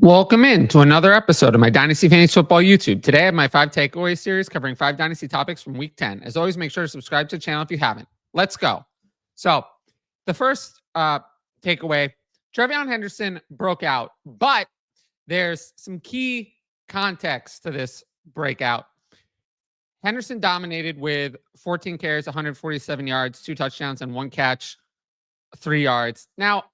Welcome in to another episode of my Dynasty Fantasy Football YouTube. Today I have my 5 takeaway series covering 5 Dynasty topics from week 10. As always, make sure to subscribe to the channel if you haven't. Let's go. So the first takeaway, TreVeyon Henderson broke out, but there's some key context to this breakout. Henderson dominated with 14 carries, 147 yards, 2 touchdowns, and 1 catch, 3 yards. Now,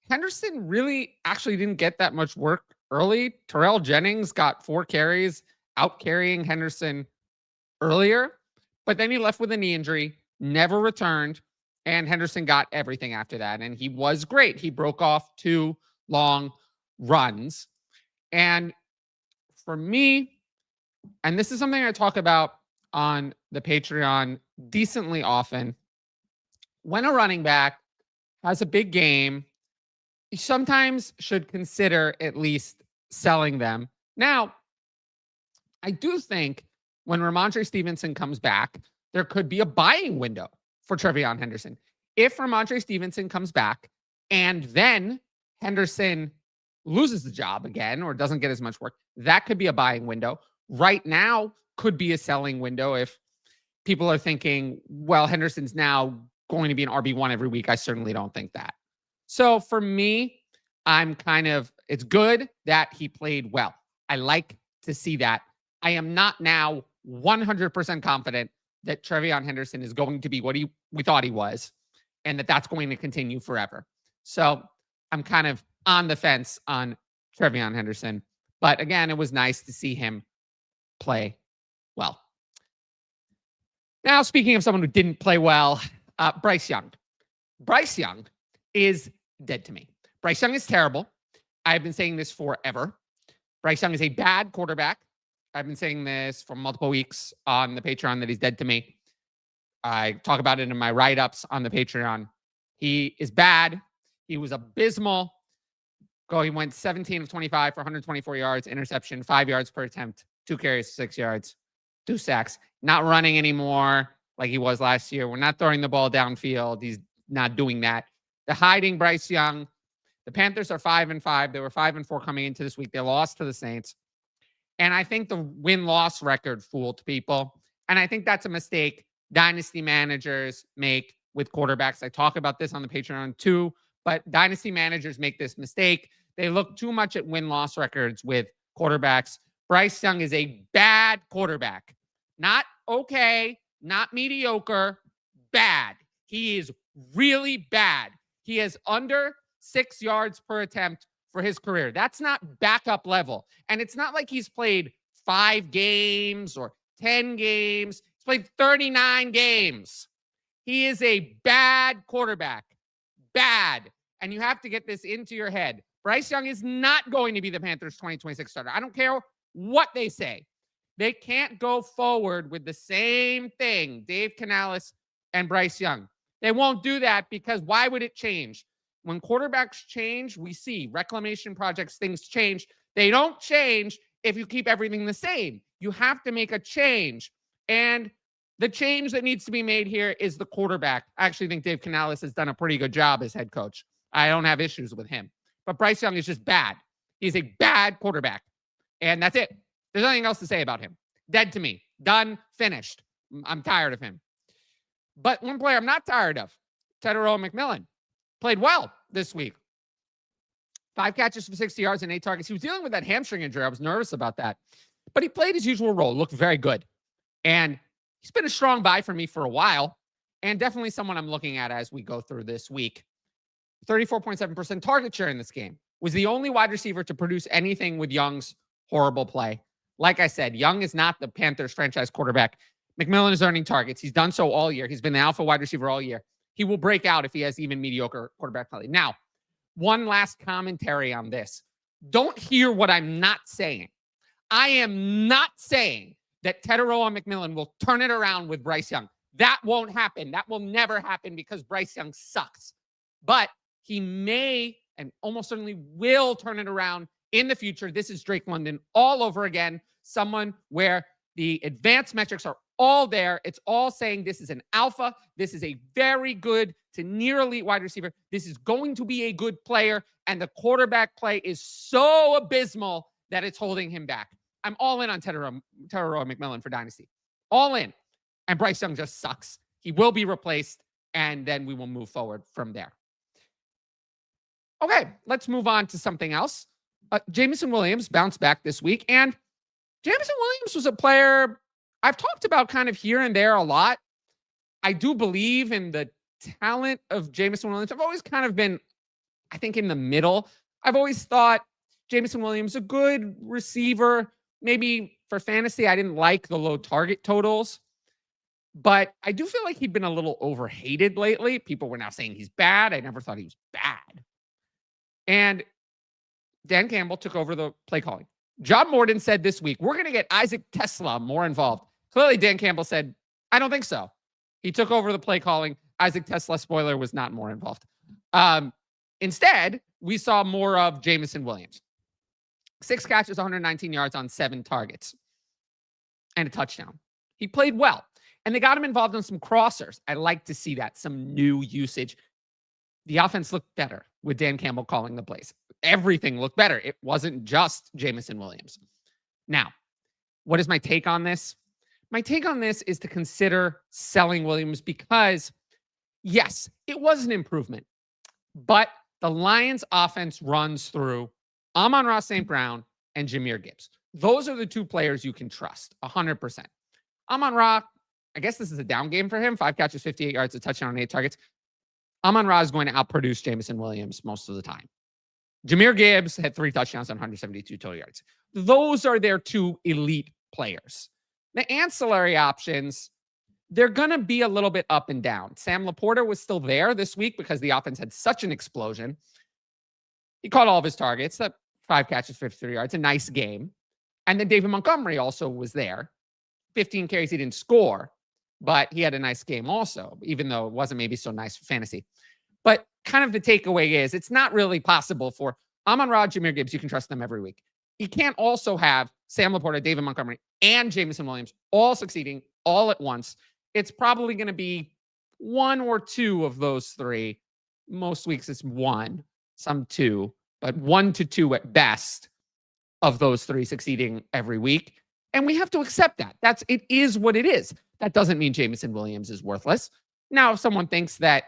Henderson really actually didn't get that much work early. Terrell Jennings got 4 carries, out carrying Henderson earlier, but then he left with a knee injury, never returned, and Henderson got everything after that. And he was great. He broke off 2 long runs. And for me, and this is something I talk about on the Patreon decently often, when a running back has a big game, you sometimes should consider at least selling them. Now, I do think when Ramondre Stevenson comes back, there could be a buying window for TreVeyon Henderson. If Ramondre Stevenson comes back and then Henderson loses the job again or doesn't get as much work, that could be a buying window. Right now could be a selling window if people are thinking, well, Henderson's now going to be an RB1 every week. I certainly don't think that. So for me, it's good that he played well. I like to see that. I am not now 100% confident that TreVeyon Henderson is going to be what we thought he was, and that's going to continue forever. So I'm kind of on the fence on TreVeyon Henderson. But again, it was nice to see him play well. Now, speaking of someone who didn't play well, Bryce Young. Bryce Young is dead to me. Bryce Young is terrible. I've been saying this forever. Bryce Young is a bad quarterback. I've been saying this for multiple weeks on the Patreon that he's dead to me. I talk about it in my write-ups on the Patreon. He is bad. He was abysmal. He went 17 of 25 for 124 yards, interception, 5 yards per attempt, 2 carries, 6 yards, 2 sacks. Not running anymore like he was last year. We're not throwing the ball downfield. He's not doing that. They're hiding Bryce Young. The Panthers are 5-5. They were 5-4 coming into this week. They lost to the Saints. And I think the win-loss record fooled people. And I think that's a mistake dynasty managers make with quarterbacks. I talk about this on the Patreon too, but dynasty managers make this mistake. They look too much at win-loss records with quarterbacks. Bryce Young is a bad quarterback. Not okay, not mediocre, bad. He is really bad. He has under 6 yards per attempt for his career. That's not backup level. And it's not like he's played 5 games or 10 games. He's played 39 games. He is a bad quarterback. Bad. And you have to get this into your head. Bryce Young is not going to be the Panthers' 2026 starter. I don't care what they say. They can't go forward with the same thing, Dave Canales and Bryce Young. They won't do that because why would it change? When quarterbacks change, we see reclamation projects, things change. They don't change if you keep everything the same. You have to make a change. And the change that needs to be made here is the quarterback. I actually think Dave Canales has done a pretty good job as head coach. I don't have issues with him. But Bryce Young is just bad. He's a bad quarterback. And that's it. There's nothing else to say about him. Dead to me. Done. Finished. I'm tired of him. But one player I'm not tired of, Tetairoa McMillan, played well this week. 5 catches for 60 yards and 8 targets. He was dealing with that hamstring injury. I was nervous about that. But he played his usual role, looked very good. And he's been a strong buy for me for a while. And definitely someone I'm looking at as we go through this week. 34.7% target share in this game. Was the only wide receiver to produce anything with Young's horrible play. Like I said, Young is not the Panthers franchise quarterback. McMillan is earning targets. He's done so all year. He's been the alpha wide receiver all year. He will break out if he has even mediocre quarterback play. Now, one last commentary on this. Don't hear what I'm not saying. I am not saying that Tetairoa McMillan will turn it around with Bryce Young. That won't happen. That will never happen because Bryce Young sucks. But he may and almost certainly will turn it around in the future. This is Drake London all over again. Someone where the advanced metrics are all there. It's all saying this is an alpha. This is a very good to near elite wide receiver. This is going to be a good player. and the quarterback play is so abysmal that it's holding him back. I'm all in on Tetairoa McMillan for Dynasty. All in. And Bryce Young just sucks. He will be replaced, and then we will move forward from there. Okay, let's move on to something else. Jameson Williams bounced back this week, and Jameson Williams was a player I've talked about kind of here and there a lot. I do believe in the talent of Jameson Williams. I've always kind of been, I think, in the middle. I've always thought Jameson Williams a good receiver. Maybe for fantasy, I didn't like the low target totals, but I do feel like he'd been a little overhated lately. People were now saying he's bad. I never thought he was bad. And Dan Campbell took over the play calling. John Morden said this week, we're going to get Isaac Tesla more involved. Clearly, Dan Campbell said, I don't think so. He took over the play calling. Isaac Tesla, spoiler, was not more involved. Instead, we saw more of Jameson Williams. 6 catches, 119 yards on 7 targets, and a touchdown. He played well, and they got him involved in some crossers. I like to see that, some new usage. The offense looked better with Dan Campbell calling the plays. Everything looked better. It wasn't just Jameson Williams. Now, what is my take on this? My take on this is to consider selling Williams because, yes, it was an improvement, but the Lions offense runs through Amon-Ra St. Brown and Jahmyr Gibbs. Those are the 2 players you can trust 100%. Amon-Ra, I guess this is a down game for him. 5 catches, 58 yards, a touchdown on 8 targets. Amon-Ra is going to outproduce Jameson Williams most of the time. Jahmyr Gibbs had 3 touchdowns on 172 total yards. Those are their 2 elite players. The ancillary options, they're going to be a little bit up and down. Sam Laporta was still there this week because the offense had such an explosion. He caught all of his targets, 5 catches, 53 yards, a nice game. And then David Montgomery also was there. 15 carries, he didn't score, but he had a nice game also, even though it wasn't maybe so nice for fantasy. But kind of the takeaway is it's not really possible for Amon-Ra, Jahmyr Gibbs. You can trust them every week. You can't also have Sam Laporta, David Montgomery, and Jameson Williams all succeeding all at once. It's probably going to be 1 or 2 of those 3. Most weeks it's 1, some 2, but 1 to 2 at best of those 3 succeeding every week. And we have to accept that. It is what it is. That doesn't mean Jameson Williams is worthless. Now, if someone thinks that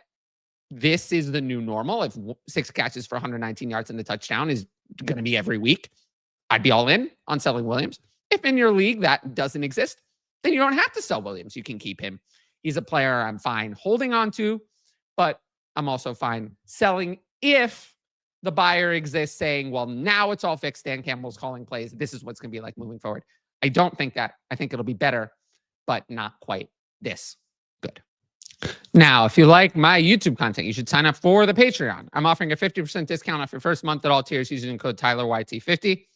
this is the new normal, if 6 catches for 119 yards and a touchdown is going to be every week, I'd be all in on selling Williams. If in your league that doesn't exist, then you don't have to sell Williams. You can keep him. He's a player I'm fine holding on to, but I'm also fine selling if the buyer exists saying, well, now it's all fixed. Dan Campbell's calling plays. This is what's going to be like moving forward. I don't think that. I think it'll be better, but not quite this good. Now, if you like my YouTube content, you should sign up for the Patreon. I'm offering a 50% discount off your first month at all tiers using code TylerYT50.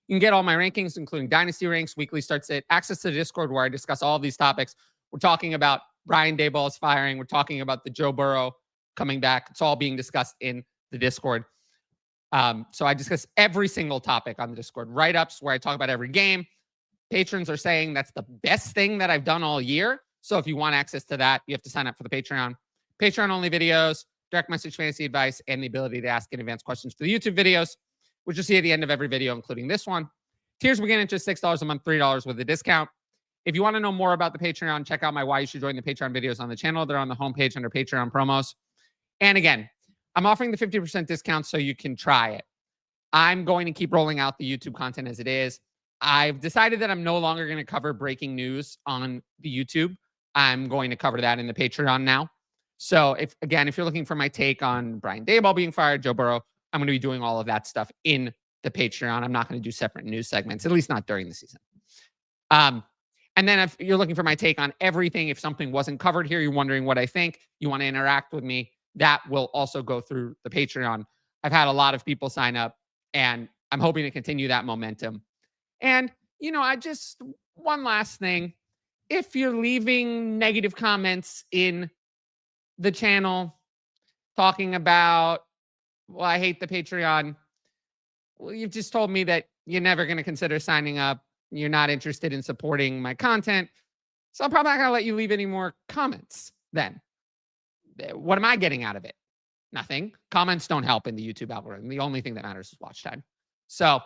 You can get all my rankings, including Dynasty ranks, weekly start sit, access to the Discord where I discuss all of these topics. We're talking about Brian Daboll's firing. We're talking about the Joe Burrow coming back. It's all being discussed in the Discord. So I discuss every single topic on the Discord. Write-ups where I talk about every game. Patrons are saying that's the best thing that I've done all year. So if you want access to that, you have to sign up for the Patreon. Patreon-only videos, direct message fantasy advice, and the ability to ask in advance questions for the YouTube videos, which you'll see at the end of every video, including this one. Tiers begin at just $6 a month, $3 with a discount. If you want to know more about the Patreon, check out my Why You Should Join the Patreon videos on the channel. They're on the homepage under Patreon promos. And again, I'm offering the 50% discount so you can try it. I'm going to keep rolling out the YouTube content as it is. I've decided that I'm no longer going to cover breaking news on the YouTube. I'm going to cover that in the Patreon now. So if you're looking for my take on Brian Daboll being fired, Joe Burrow, I'm going to be doing all of that stuff in the Patreon. I'm not going to do separate news segments, at least not during the season. And then if you're looking for my take on everything, if something wasn't covered here, you're wondering what I think, you want to interact with me, that will also go through the Patreon. I've had a lot of people sign up, and I'm hoping to continue that momentum. And, one last thing. If you're leaving negative comments in the channel talking about, well, I hate the Patreon, well, you've just told me that you're never going to consider signing up. You're not interested in supporting my content. So I'm probably not going to let you leave any more comments then. What am I getting out of it? Nothing. Comments don't help in the YouTube algorithm. The only thing that matters is watch time. So,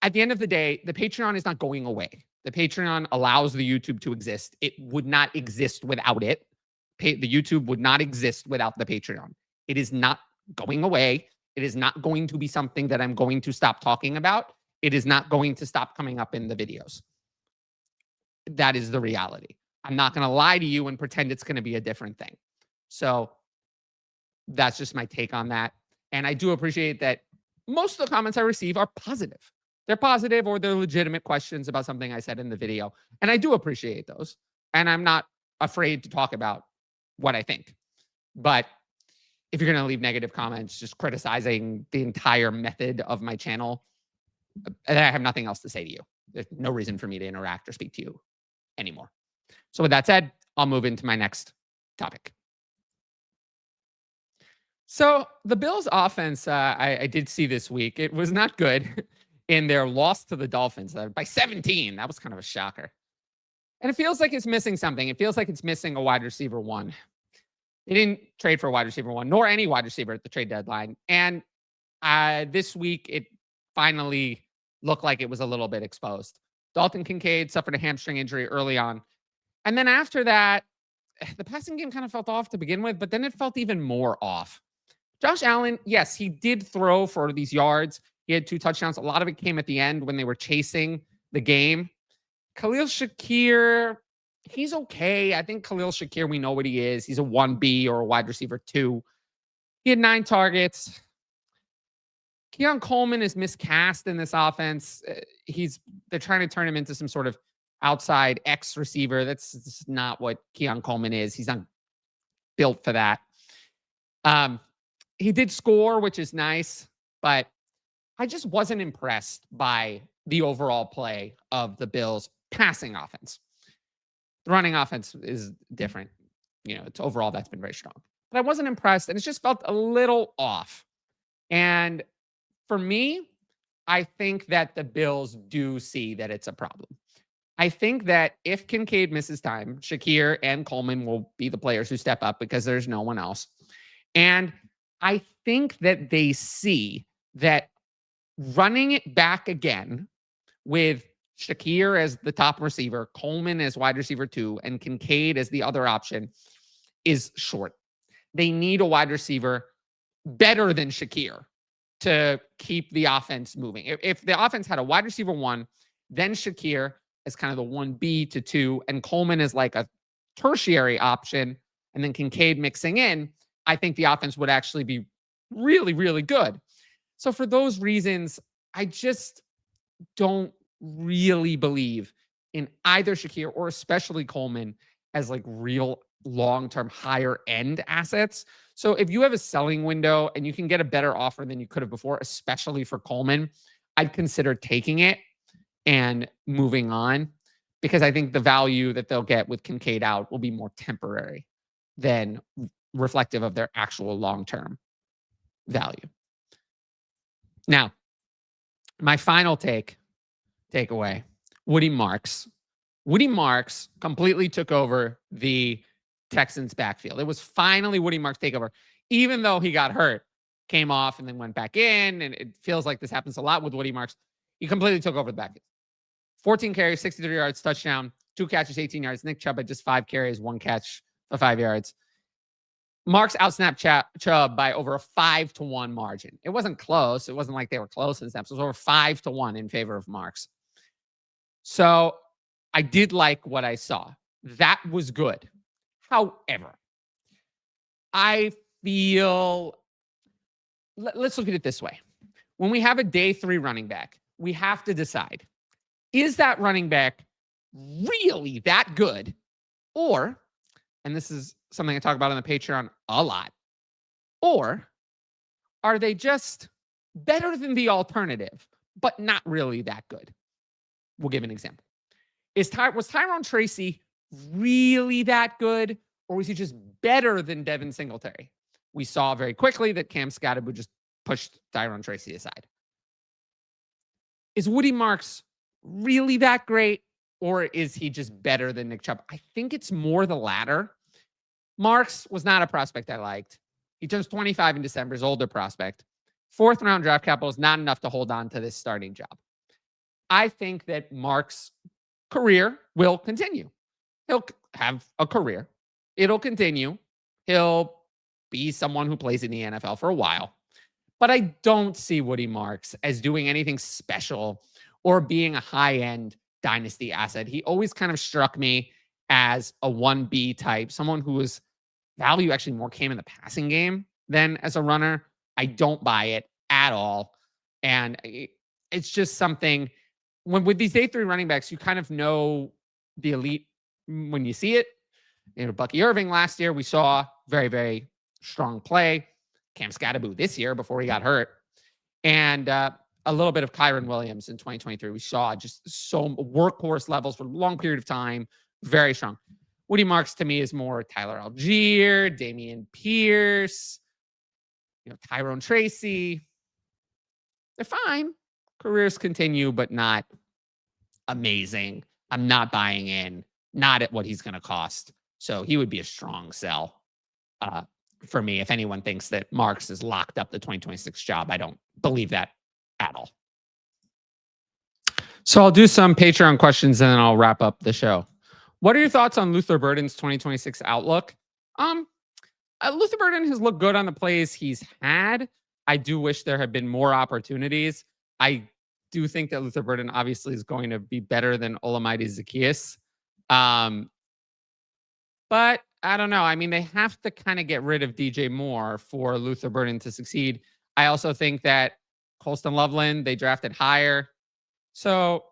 at the end of the day, the Patreon is not going away. The Patreon allows the YouTube to exist. It would not exist without it. The YouTube would not exist without the Patreon. It is not going away. It is not going to be something that I'm going to stop talking about. It is not going to stop coming up in the videos. That is the reality. I'm not going to lie to you and pretend it's going to be a different thing. So that's just my take on that. And I do appreciate that most of the comments I receive are positive. They're positive or they're legitimate questions about something I said in the video. And I do appreciate those. And I'm not afraid to talk about what I think. But if you're going to leave negative comments just criticizing the entire method of my channel, I have nothing else to say to you. There's no reason for me to interact or speak to you anymore. So with that said, I'll move into my next topic. So the Bills offense, I did see this week. It was not good in their loss to the Dolphins by 17. That was kind of a shocker. And it feels like it's missing something. It feels like it's missing a wide receiver one. They didn't trade for a wide receiver one, nor any wide receiver at the trade deadline. And this week, it finally looked like it was a little bit exposed. Dalton Kincaid suffered a hamstring injury early on. And then after that, the passing game kind of felt off to begin with, but then it felt even more off. Josh Allen, yes, he did throw for these yards. He had 2 touchdowns. A lot of it came at the end when they were chasing the game. Khalil Shakir, he's okay. I think Khalil Shakir, we know what he is. He's a 1B or a wide receiver 2. He had 9 targets. Keon Coleman is miscast in this offense. They're trying to turn him into some sort of outside X receiver. That's not what Keon Coleman is. He's not built for that. He did score, which is nice, but I just wasn't impressed by the overall play of the Bills' passing offense. The running offense is different. It's overall that's been very strong. But I wasn't impressed, and it just felt a little off. And for me, I think that the Bills do see that it's a problem. I think that if Kincaid misses time, Shakir and Coleman will be the players who step up because there's no one else. And I think that they see that running it back again with Shakir as the top receiver, Coleman as wide receiver 2, and Kincaid as the other option is short. They need a wide receiver better than Shakir to keep the offense moving. If the offense had a wide receiver 1, then Shakir as kind of the 1B to 2, and Coleman is like a tertiary option, and then Kincaid mixing in, I think the offense would actually be really, really good. So for those reasons, I just don't really believe in either Shakir or especially Coleman as like real long-term higher end assets. So if you have a selling window and you can get a better offer than you could have before, especially for Coleman, I'd consider taking it and moving on, because I think the value that they'll get with Kincaid out will be more temporary than reflective of their actual long-term value. Now, my final takeaway, Woody Marks. Woody Marks completely took over the Texans backfield. It was finally Woody Marks' takeover, even though he got hurt, came off and then went back in. And it feels like this happens a lot with Woody Marks. He completely took over the backfield. 14 carries, 63 yards, touchdown, 2 catches, 18 yards. Nick Chubb had just 5 carries, 1 catch for 5 yards. Marks outsnapped Chubb by over a 5-1 margin. It wasn't close. It wasn't like they were close in snaps. It was over 5-1 in favor of Marks. So I did like what I saw. That was good. However, I feel, let's look at it this way. When we have a day 3 running back, we have to decide, is that running back really that good? Or, and this is something I talk about on the Patreon a lot, or are they just better than the alternative, but not really that good? We'll give an example. Was Tyrone Tracy really that good, or was he just better than Devin Singletary? We saw very quickly that Cam Scatterwood just pushed Tyrone Tracy aside. Is Woody Marks really that great, or is he just better than Nick Chubb? I think it's more the latter. Marks was not a prospect I liked. He turns 25 in December, his older prospect. 4th round draft capital is not enough to hold on to this starting job. I think that Mark's career will continue. He'll have a career. It'll continue. He'll be someone who plays in the NFL for a while. But I don't see Woody Marks as doing anything special or being a high-end dynasty asset. He always kind of struck me as a 1B type, someone whose value actually more came in the passing game than as a runner. I don't buy it at all. And it's just something with these day 3 running backs, you kind of know the elite when you see it. Bucky Irving last year, we saw very, very strong play. Cam Scatteraboo this year before he got hurt. And a little bit of Kyron Williams in 2023. We saw just so workhorse levels for a long period of time. Very strong. Woody Marks to me is more Tyler Algier, Damian Pierce, Tyrone Tracy. They're fine. Careers continue, but not amazing. I'm not buying in, not at what he's going to cost. So he would be a strong sell for me. If anyone thinks that Marks is locked up the 2026 job, I don't believe that at all. So I'll do some Patreon questions and then I'll wrap up the show. What are your thoughts on Luther Burden's 2026 outlook? Luther Burden has looked good on the plays he's had. I do wish there had been more opportunities. I do think that Luther Burden obviously is going to be better than Olamide Zaccheaus. But I don't know. I mean, they have to kind of get rid of DJ Moore for Luther Burden to succeed. I also think that Colston Loveland, they drafted higher. So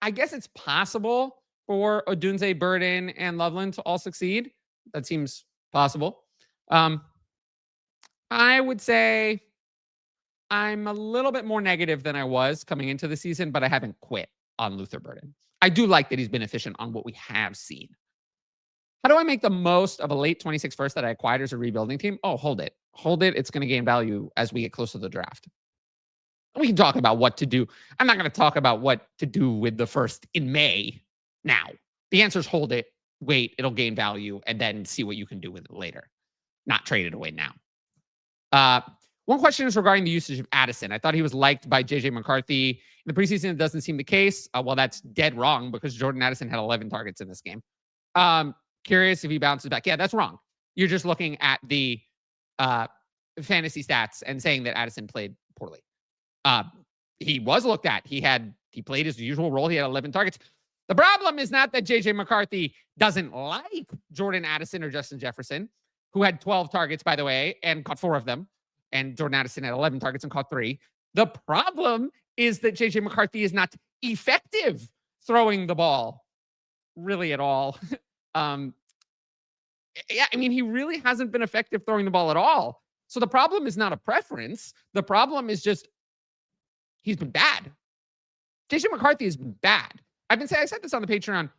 I guess it's possible for Odunze, Burden, and Loveland to all succeed. That seems possible. I would say I'm a little bit more negative than I was coming into the season, but I haven't quit on Luther Burden. I do like that he's been efficient on what we have seen. How do I make the most of a late 26 first that I acquired as a rebuilding team? Oh, hold it. Hold it. It's going to gain value as we get close to the draft. We can talk about what to do. I'm not going to talk about what to do with the first in May now. The answer is hold it, wait, it'll gain value, and then see what you can do with it later. Not trade it away now. One question is regarding the usage of Addison. I thought he was liked by JJ McCarthy. In the preseason, it doesn't seem the case. Well, that's dead wrong because Jordan Addison had 11 targets in this game. Curious if he bounces back. Yeah, that's wrong. You're just looking at the fantasy stats and saying that Addison played poorly. He was looked at. He played his usual role. He had 11 targets. The problem is not that JJ McCarthy doesn't like Jordan Addison or Justin Jefferson, who had 12 targets, by the way, and caught 4 of them. And Jordan Addison had 11 targets and caught 3. The problem is that JJ McCarthy is not effective throwing the ball really at all. Yeah, I mean, he really hasn't been effective throwing the ball at all. So the problem is not a preference. The problem is just he's been bad. JJ McCarthy has been bad. I said this on the Patreon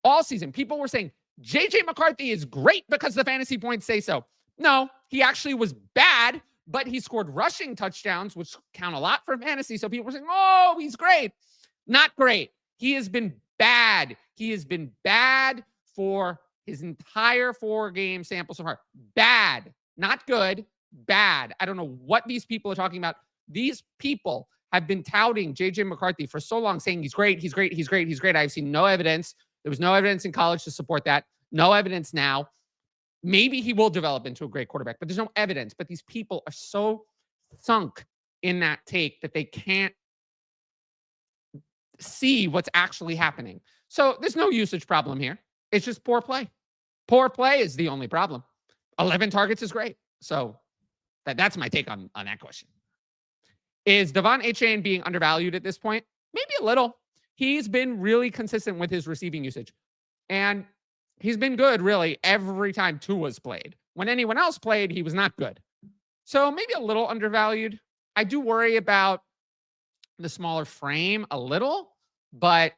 all season. People were saying JJ McCarthy is great because the fantasy points say so. No, he actually was bad, but he scored rushing touchdowns, which count a lot for fantasy. So people were saying, oh, he's great. Not great. He has been bad. He has been bad for his entire 4-game sample so far. Bad. Not good. Bad. I don't know what these people are talking about. These people have been touting JJ McCarthy for so long, saying he's great, he's great, he's great, he's great. I've seen no evidence. There was no evidence in college to support that. No evidence now. Maybe he will develop into a great quarterback, but there's no evidence. But these people are so sunk in that take that they can't see what's actually happening. So there's no usage problem here. It's just poor play. Poor play is the only problem. 11 targets is great. So that's my take on that question. Is Devon Achane being undervalued at this point? Maybe a little. He's been really consistent with his receiving usage. And he's been good, really, every time Tua's played. When anyone else played, he was not good. So maybe a little undervalued. I do worry about the smaller frame a little. But,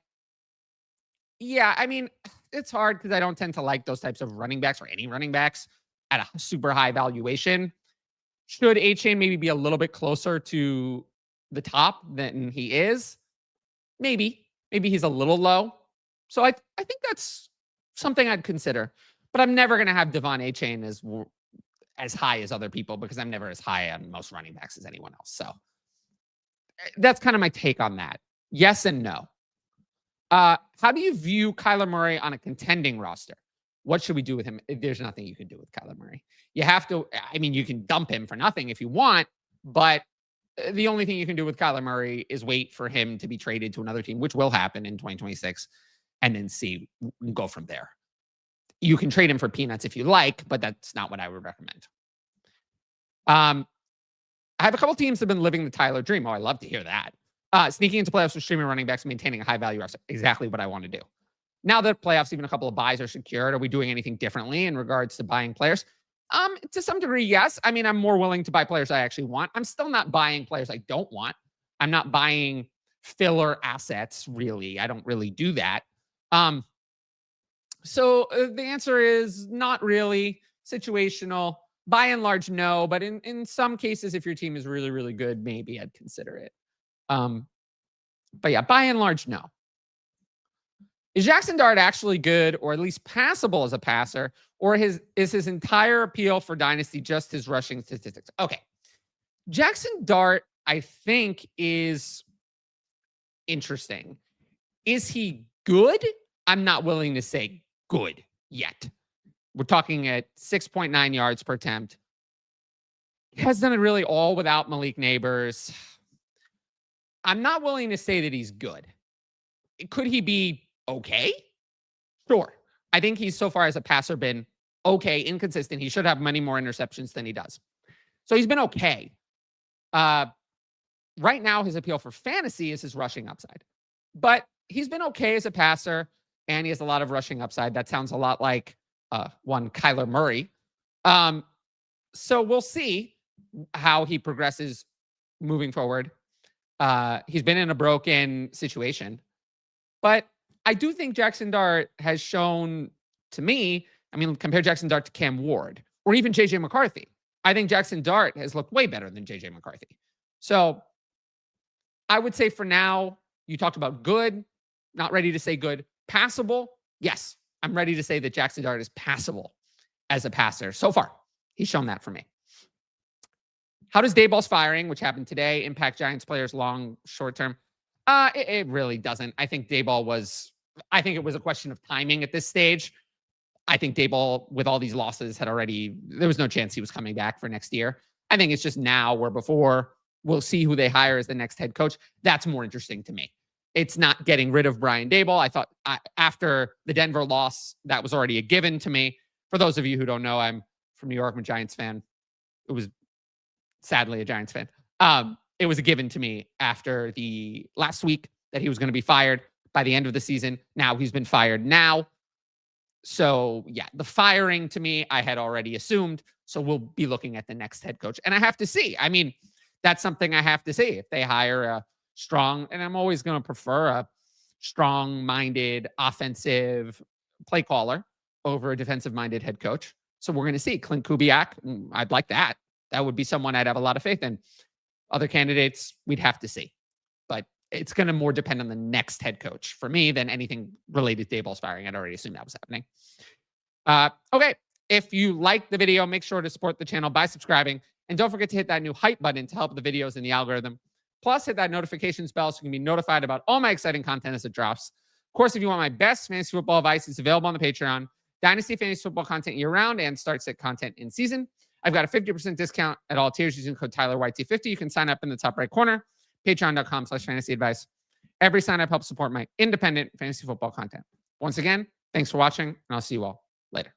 yeah, I mean, it's hard because I don't tend to like those types of running backs or any running backs at a super high valuation. Should Achane maybe be a little bit closer to the top than he is? Maybe. Maybe he's a little low. So I think that's something I'd consider. But I'm never going to have Devon Achane as high as other people because I'm never as high on most running backs as anyone else. So that's kind of my take on that. Yes and no. How do you view Kyler Murray on a contending roster? What should we do with him? There's nothing you can do with Kyler Murray. You have to, I mean, you can dump him for nothing if you want, but the only thing you can do with Kyler Murray is wait for him to be traded to another team, which will happen in 2026, and then see and go from there. You can trade him for peanuts if you like, but that's not what I would recommend. I have a couple teams that have been living the Tyler dream. Oh, I love to hear that. Sneaking into playoffs with streaming running backs, maintaining a high value roster. Exactly what I want to do. Now that playoffs, even a couple of buys are secured, are we doing anything differently in regards to buying players? To some degree, yes. I mean, I'm more willing to buy players I actually want. I'm still not buying players I don't want. I'm not buying filler assets, really. I don't really do that. So the answer is not really. Situational. By and large, no. But in some cases, if your team is really, really good, maybe I'd consider it. But yeah, by and large, no. Is Jackson Dart actually good or at least passable as a passer? Or is his entire appeal for Dynasty just his rushing statistics? Okay. Jackson Dart, I think, is interesting. Is he good? I'm not willing to say good yet. We're talking at 6.9 yards per attempt. He has done it really all without Malik Neighbors. I'm not willing to say that he's good. Could he be okay? Sure. I think he's so far as a passer been okay, inconsistent. He should have many more interceptions than he does. So he's been okay. Right now, his appeal for fantasy is his rushing upside. But he's been okay as a passer, and he has a lot of rushing upside. That sounds a lot like one Kyler Murray. So we'll see how he progresses moving forward. He's been in a broken situation. But I do think Jackson Dart has shown to me, I mean, compare Jackson Dart to Cam Ward or even JJ McCarthy. I think Jackson Dart has looked way better than JJ McCarthy. So I would say for now, you talked about good, not ready to say good. Passable, yes. I'm ready to say that Jackson Dart is passable as a passer. So far, he's shown that for me. How does Daboll's firing, which happened today, impact Giants players long, short term? It really doesn't. I think it was a question of timing at this stage. I think Daboll, with all these losses, there was no chance he was coming back for next year. I think it's just now where before we'll see who they hire as the next head coach. That's more interesting to me. It's not getting rid of Brian Daboll. I thought after the Denver loss, that was already a given to me. For those of you who don't know, I'm from New York. I'm a Giants fan. It was sadly a Giants fan. It was a given to me after the last week that he was going to be fired by the end of the season. Now he's been fired now. So yeah, the firing to me, I had already assumed. So we'll be looking at the next head coach. And I have to see. I mean, that's something I have to see. If they hire a strong, and I'm always going to prefer a strong-minded offensive play caller over a defensive-minded head coach. So we're going to see. Clint Kubiak, I'd like that. That would be someone I'd have a lot of faith in. Other candidates, we'd have to see. But it's going to more depend on the next head coach for me than anything related to Daboll's firing. I'd already assumed that was happening. Okay. If you like the video, make sure to support the channel by subscribing. And don't forget to hit that new hype button to help the videos in the algorithm. Plus, hit that notifications bell so you can be notified about all my exciting content as it drops. Of course, if you want my best fantasy football advice, it's available on the Patreon. Dynasty fantasy football content year-round and start-sit content in season. I've got a 50% discount at all tiers using code TylerYT50. You can sign up in the top right corner, patreon.com/fantasy advice. Every sign-up helps support my independent fantasy football content. Once again, thanks for watching, and I'll see you all later.